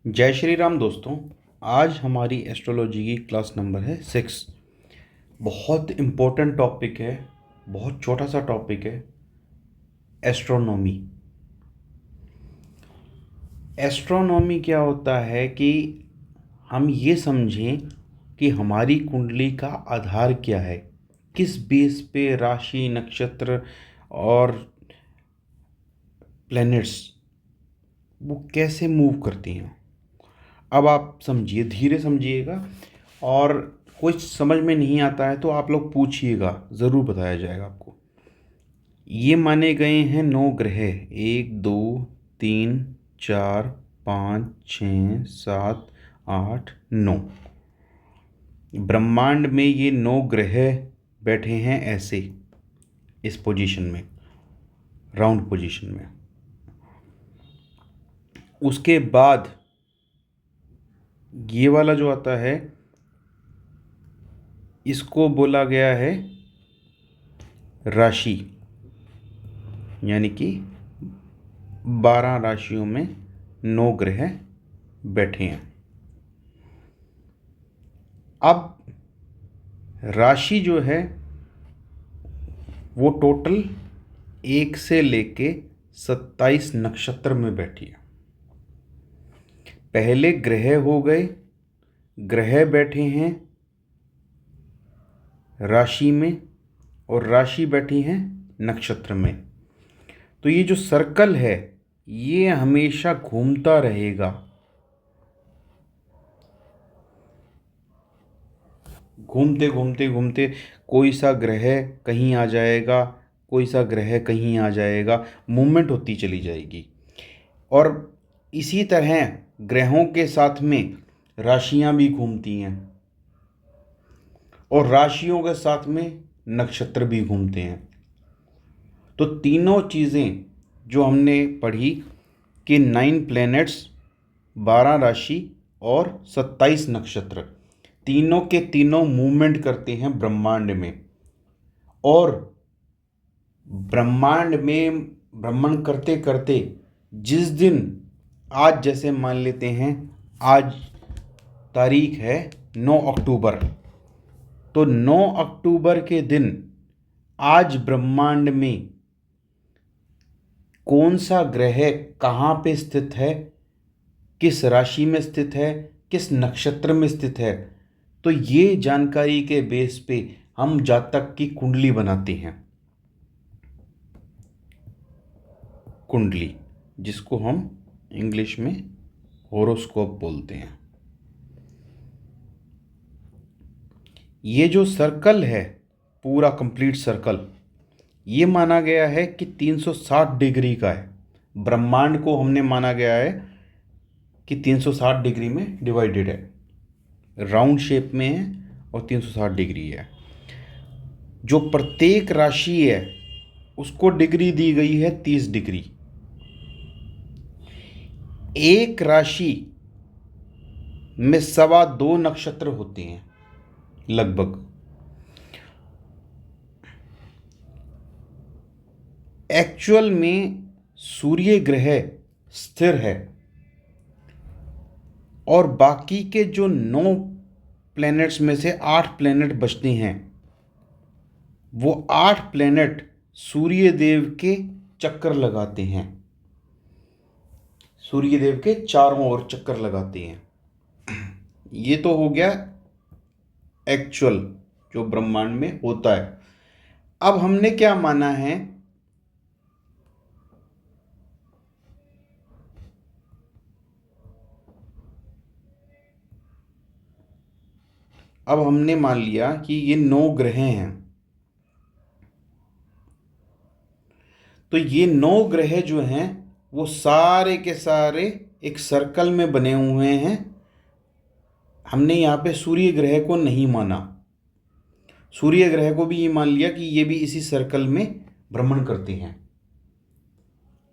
जय श्री राम दोस्तों। आज हमारी एस्ट्रोलॉजी की क्लास नंबर है 6। बहुत इम्पोर्टेंट टॉपिक है, बहुत छोटा सा टॉपिक है। एस्ट्रोनॉमी। एस्ट्रोनॉमी क्या होता है कि हम ये समझें कि हमारी कुंडली का आधार क्या है, किस बेस पे राशि, नक्षत्र और प्लैनेट्स वो कैसे मूव करती हैं। अब आप समझिए, धीरे समझिएगा, और कुछ समझ में नहीं आता है तो आप लोग पूछिएगा, ज़रूर बताया जाएगा आपको। ये माने गए हैं 9 ग्रह, 1 2 3 4 5 6 7 8 9। ब्रह्मांड में ये 9 ग्रह बैठे हैं ऐसे, इस पोजीशन में, राउंड पोजीशन में। उसके बाद ये वाला जो आता है, इसको बोला गया है राशि, यानी कि 12 राशियों में 9 ग्रह बैठे हैं। अब राशि जो है वो टोटल 1 से लेके 27 नक्षत्र में बैठी है। पहले ग्रह हो गए, ग्रह बैठे हैं राशि में और राशि बैठी हैं नक्षत्र में। तो ये जो सर्कल है ये हमेशा घूमता रहेगा, घूमते घूमते घूमते कोई सा ग्रह कहीं आ जाएगा, कोई सा ग्रह कहीं आ जाएगा, मूवमेंट होती चली जाएगी। और इसी तरह ग्रहों के साथ में राशियां भी घूमती हैं, और राशियों के साथ में नक्षत्र भी घूमते हैं। तो तीनों चीज़ें जो हमने पढ़ी कि 9 प्लैनेट्स, 12 राशि और 27 नक्षत्र, तीनों के तीनों मूवमेंट करते हैं ब्रह्मांड में। और ब्रह्मांड में भ्रमण करते करते जिस दिन, आज जैसे मान लेते हैं आज तारीख है 9 अक्टूबर, तो 9 अक्टूबर के दिन आज ब्रह्मांड में कौन सा ग्रह कहाँ पे स्थित है, किस राशि में स्थित है, किस नक्षत्र में स्थित है, तो ये जानकारी के बेस पे हम जातक की कुंडली बनाते हैं। कुंडली, जिसको हम इंग्लिश में होरोस्कोप बोलते हैं। ये जो सर्कल है, पूरा कंप्लीट सर्कल, ये माना गया है कि 360 डिग्री का है। ब्रह्मांड को हमने माना गया है कि 360 डिग्री में डिवाइडेड है, राउंड शेप में है और 360 डिग्री है। जो प्रत्येक राशि है उसको डिग्री दी गई है 30 डिग्री। एक राशि में 2.25 नक्षत्र होते हैं लगभग। एक्चुअल में सूर्य ग्रह स्थिर है, और बाकी के जो 9 प्लैनेट्स में से 8 प्लैनेट बचते हैं, वो 8 प्लैनेट सूर्य देव के चक्कर लगाते हैं, सूर्य देव के चारों ओर चक्कर लगाते हैं। ये तो हो गया एक्चुअल जो ब्रह्मांड में होता है। अब हमने क्या माना है, अब हमने मान लिया कि ये 9 ग्रह हैं। तो ये 9 ग्रह जो हैं वो सारे के सारे एक सर्कल में बने हुए हैं। हमने यहाँ पे सूर्य ग्रह को नहीं माना, सूर्य ग्रह को भी ये मान लिया कि ये भी इसी सर्कल में भ्रमण करते हैं,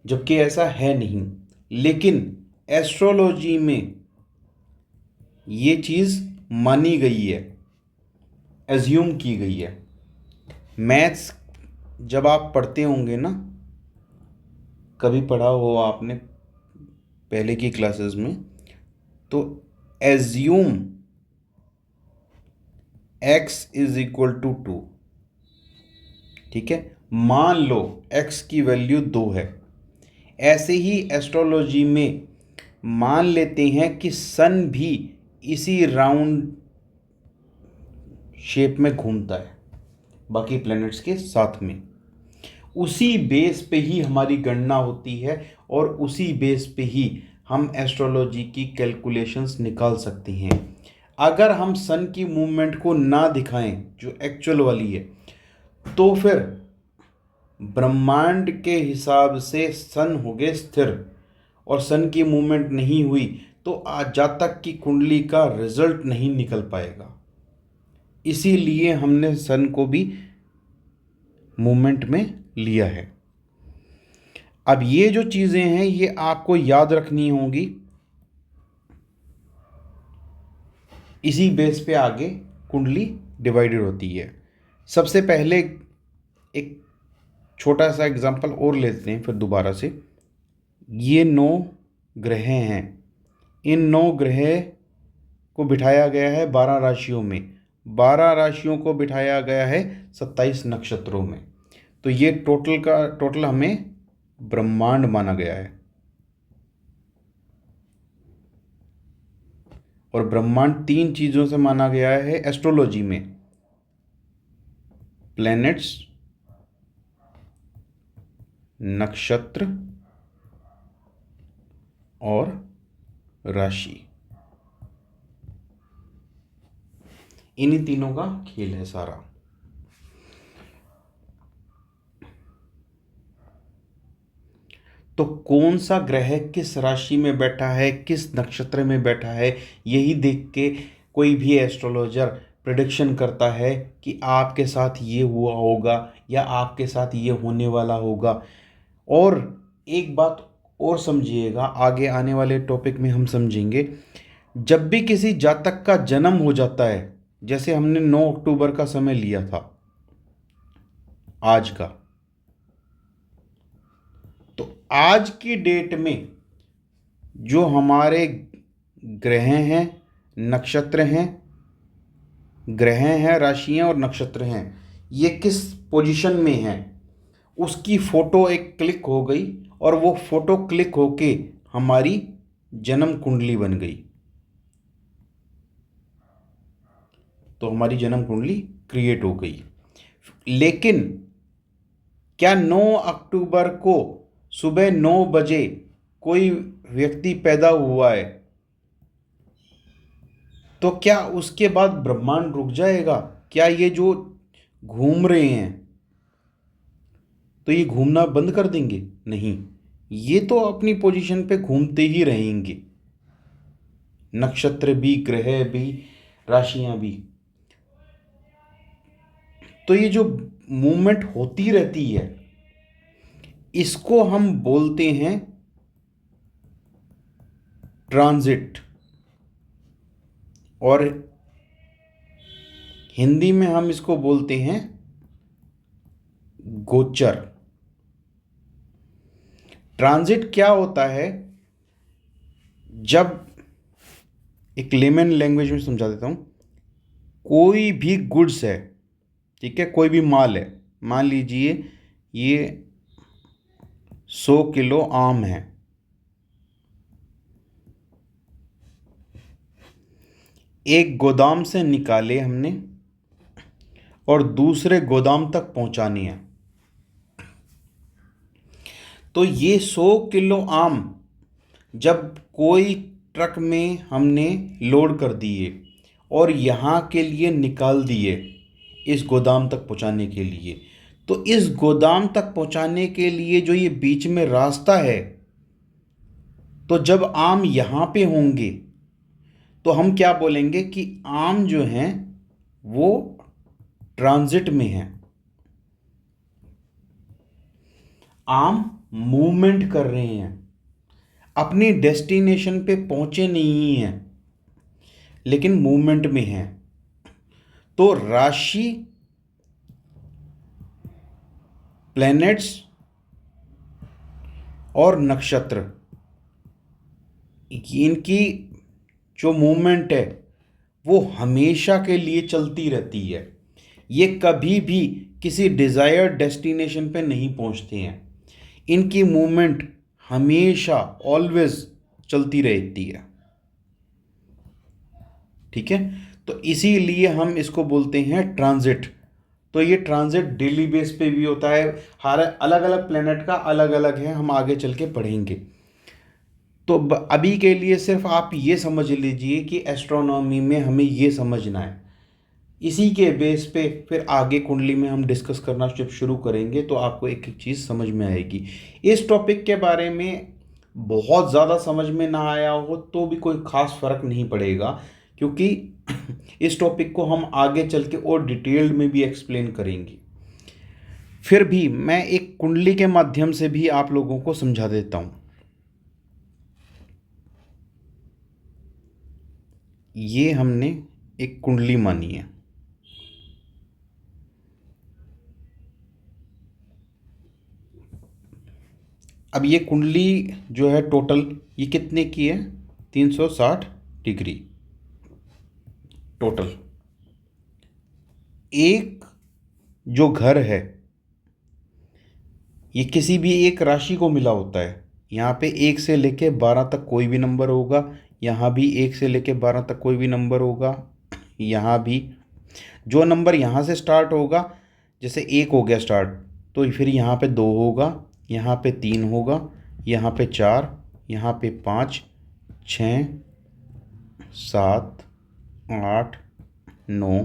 जबकि ऐसा है नहीं। लेकिन एस्ट्रोलॉजी में ये चीज़ मानी गई है, एज्यूम की गई है। मैथ्स जब आप पढ़ते होंगे ना, कभी पढ़ा हो आपने पहले की क्लासेस में, तो assume x is equal to 2। ठीक है, मान लो x की वैल्यू 2 है। ऐसे ही एस्ट्रोलॉजी में मान लेते हैं कि सन भी इसी राउंड शेप में घूमता है बाकी प्लैनेट्स के साथ में। उसी बेस पे ही हमारी गणना होती है और उसी बेस पे ही हम एस्ट्रोलॉजी की कैलकुलेशंस निकाल सकते हैं। अगर हम सन की मूवमेंट को ना दिखाएं जो एक्चुअल वाली है, तो फिर ब्रह्मांड के हिसाब से सन हो गए स्थिर और सन की मूवमेंट नहीं हुई तो आज जातक की कुंडली का रिजल्ट नहीं निकल पाएगा। इसीलिए हमने सन को भी मूवमेंट में लिया है। अब ये जो चीज़ें हैं ये आपको याद रखनी होंगी, इसी बेस पे आगे कुंडली डिवाइडेड होती है। सबसे पहले एक छोटा सा एग्जांपल और लेते हैं फिर दोबारा से। ये 9 ग्रह हैं, इन 9 ग्रह को बिठाया गया है 12 राशियों में, 12 राशियों को बिठाया गया है 27 नक्षत्रों में। तो ये टोटल हमें ब्रह्मांड माना गया है। और ब्रह्मांड 3 चीज़ों से माना गया है एस्ट्रोलॉजी में: प्लैनेट्स, नक्षत्र और राशि। इन्हीं तीनों का खेल है सारा। तो कौन सा ग्रह किस राशि में बैठा है, किस नक्षत्र में बैठा है, यही देख के कोई भी एस्ट्रोलॉजर प्रिडिक्शन करता है कि आपके साथ ये हुआ होगा या आपके साथ ये होने वाला होगा। और एक बात और समझिएगा, आगे आने वाले टॉपिक में हम समझेंगे, जब भी किसी जातक का जन्म हो जाता है, जैसे हमने 9 अक्टूबर का समय लिया था आज का, तो आज की डेट में जो हमारे ग्रह हैं, नक्षत्र हैं, ग्रह हैं, राशियां और नक्षत्र हैं, ये किस पोजीशन में हैं, उसकी फ़ोटो एक क्लिक हो गई और वो फ़ोटो क्लिक होके हमारी जन्म कुंडली बन गई। तो हमारी जन्म कुंडली क्रिएट हो गई। लेकिन क्या 9 अक्टूबर को सुबह 9 बजे कोई व्यक्ति पैदा हुआ है तो क्या उसके बाद ब्रह्मांड रुक जाएगा? क्या ये जो घूम रहे हैं तो ये घूमना बंद कर देंगे? नहीं, ये तो अपनी पोजीशन पे घूमते ही रहेंगे, नक्षत्र भी, ग्रह भी, राशियां भी। तो ये जो मूवमेंट होती रहती है इसको हम बोलते हैं ट्रांजिट, और हिंदी में हम इसको बोलते हैं गोचर। ट्रांजिट क्या होता है? जब, एक लेमन लैंग्वेज में समझा देता हूं, कोई भी गुड्स है, ठीक है, कोई भी माल है, मान लीजिए ये 100 किलो आम है, एक गोदाम से निकाले हमने और दूसरे गोदाम तक पहुंचानी है। तो ये 100 किलो आम जब कोई ट्रक में हमने लोड कर दिए और यहाँ के लिए निकाल दिए इस गोदाम तक पहुँचाने के लिए, तो इस गोदाम तक पहुँचाने के लिए जो ये बीच में रास्ता है, तो जब आम यहाँ पे होंगे तो हम क्या बोलेंगे कि आम जो हैं वो ट्रांजिट में हैं, आम मूवमेंट कर रहे हैं, अपनी डेस्टिनेशन पे पहुंचे नहीं हैं लेकिन मूवमेंट में हैं। तो राशि, प्लैनेट्स और नक्षत्र, इनकी जो मूवमेंट है वो हमेशा के लिए चलती रहती है। ये कभी भी किसी डिज़ायर्ड डेस्टिनेशन पे नहीं पहुंचते हैं। इनकी मूवमेंट हमेशा ऑलवेज चलती रहती है। ठीक है, तो इसीलिए हम इसको बोलते हैं ट्रांजिट। तो ये ट्रांजिट डेली बेस पे भी होता है, हर अलग अलग प्लेनेट का अलग अलग है, हम आगे चल के पढ़ेंगे। तो अभी के लिए सिर्फ आप ये समझ लीजिए कि एस्ट्रोनॉमी में हमें ये समझना है। इसी के बेस पे फिर आगे कुंडली में हम डिस्कस करना जब शुरू करेंगे तो आपको एक एक चीज़ समझ में आएगी। इस टॉपिक के बारे में बहुत ज़्यादा समझ में ना आया हो तो भी कोई ख़ास फ़र्क नहीं पड़ेगा, क्योंकि इस टॉपिक को हम आगे चल के और डिटेल्ड में भी एक्सप्लेन करेंगे। फिर भी मैं एक कुंडली के माध्यम से भी आप लोगों को समझा देता हूँ। ये हमने एक कुंडली मानी है। अब ये कुंडली जो है टोटल ये कितने की है, 360 डिग्री टोटल। एक जो घर है ये किसी भी एक राशि को मिला होता है। यहाँ पे 1 से लेके 12 तक कोई भी नंबर होगा, यहाँ भी 1 से लेके 12 तक कोई भी नंबर होगा, यहाँ भी जो नंबर यहाँ से स्टार्ट होगा, जैसे 1 हो गया स्टार्ट, तो फिर यहाँ पे 2 होगा, यहाँ पे 3 होगा, यहाँ पे 4, यहाँ पे 5, 6, 7, 8, 9,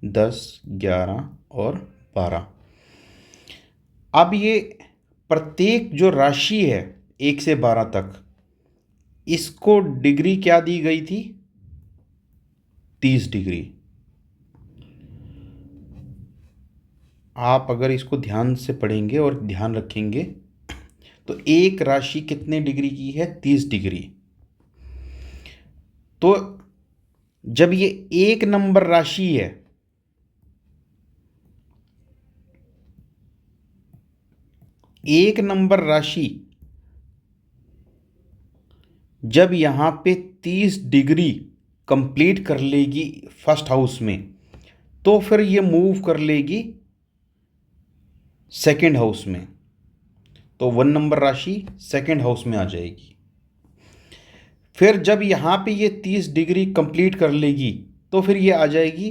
10, 11 और 12। अब ये प्रत्येक जो राशि है 1 से 12 तक, इसको डिग्री क्या दी गई थी, 30 डिग्री। आप अगर इसको ध्यान से पढ़ेंगे और ध्यान रखेंगे तो एक राशि कितने डिग्री की है, 30 डिग्री। तो जब ये 1 नंबर राशि है, एक नंबर राशि जब यहाँ पे 30 डिग्री कंप्लीट कर लेगी फर्स्ट हाउस में, तो फिर ये मूव कर लेगी सेकंड हाउस में। तो 1 नंबर राशि सेकंड हाउस में आ जाएगी। फिर जब यहाँ पे ये 30 डिग्री कंप्लीट कर लेगी तो फिर ये आ जाएगी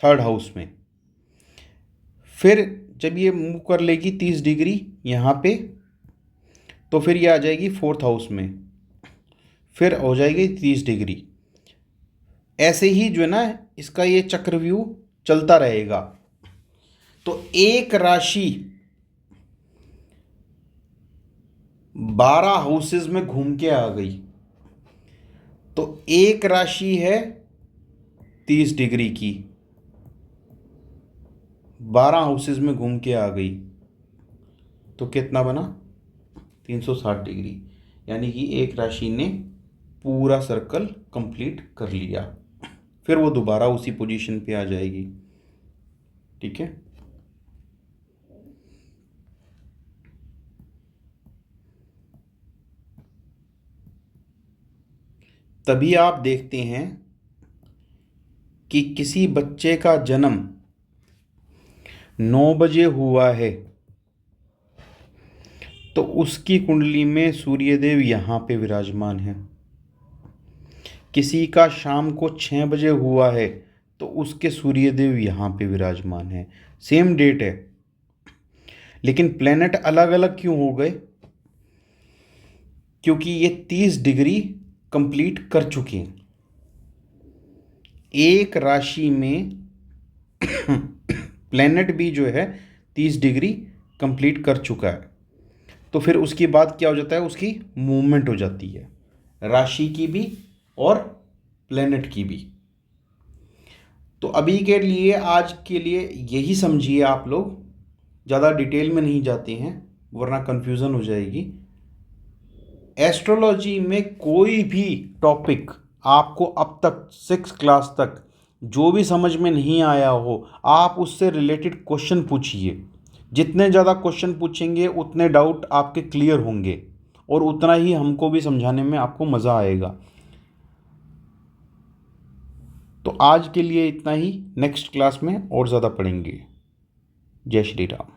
थर्ड हाउस में। फिर जब ये मूव कर लेगी 30 डिग्री यहाँ पे, तो फिर ये आ जाएगी फोर्थ हाउस में, फिर हो जाएगी 30 डिग्री। ऐसे ही जो है ना इसका ये चक्रव्यूह चलता रहेगा। तो एक राशि 12 हाउसेस में घूम के आ गई, तो एक राशि है 30 डिग्री की, 12 हाउसेस में घूम के आ गई, तो कितना बना, 360 डिग्री। यानी कि एक राशि ने पूरा सर्कल कंप्लीट कर लिया, फिर वो दोबारा उसी पोजीशन पे आ जाएगी। ठीक है, तभी आप देखते हैं कि किसी बच्चे का जन्म 9 बजे हुआ है तो उसकी कुंडली में सूर्यदेव यहाँ पे विराजमान है। किसी का शाम को 6 बजे हुआ है तो उसके सूर्यदेव यहाँ पे विराजमान है। सेम डेट है, लेकिन प्लेनेट अलग अलग क्यों हो गए, क्योंकि ये 30 डिग्री कंप्लीट कर चुके हैं। एक राशि में प्लेनेट भी जो है 30 डिग्री कंप्लीट कर चुका है, तो फिर उसके बाद क्या हो जाता है, उसकी मूवमेंट हो जाती है, राशि की भी और प्लेनेट की भी। तो अभी के लिए, आज के लिए यही समझिए आप लोग, ज़्यादा डिटेल में नहीं जाते हैं वरना कंफ्यूजन हो जाएगी। एस्ट्रोलॉजी में कोई भी टॉपिक आपको अब तक 6 क्लास तक जो भी समझ में नहीं आया हो, आप उससे रिलेटेड क्वेश्चन पूछिए। जितने ज़्यादा क्वेश्चन पूछेंगे उतने डाउट आपके क्लियर होंगे और उतना ही हमको भी समझाने में आपको मज़ा आएगा। तो आज के लिए इतना ही, नेक्स्ट क्लास में और ज़्यादा पढ़ेंगे। जय श्री राम।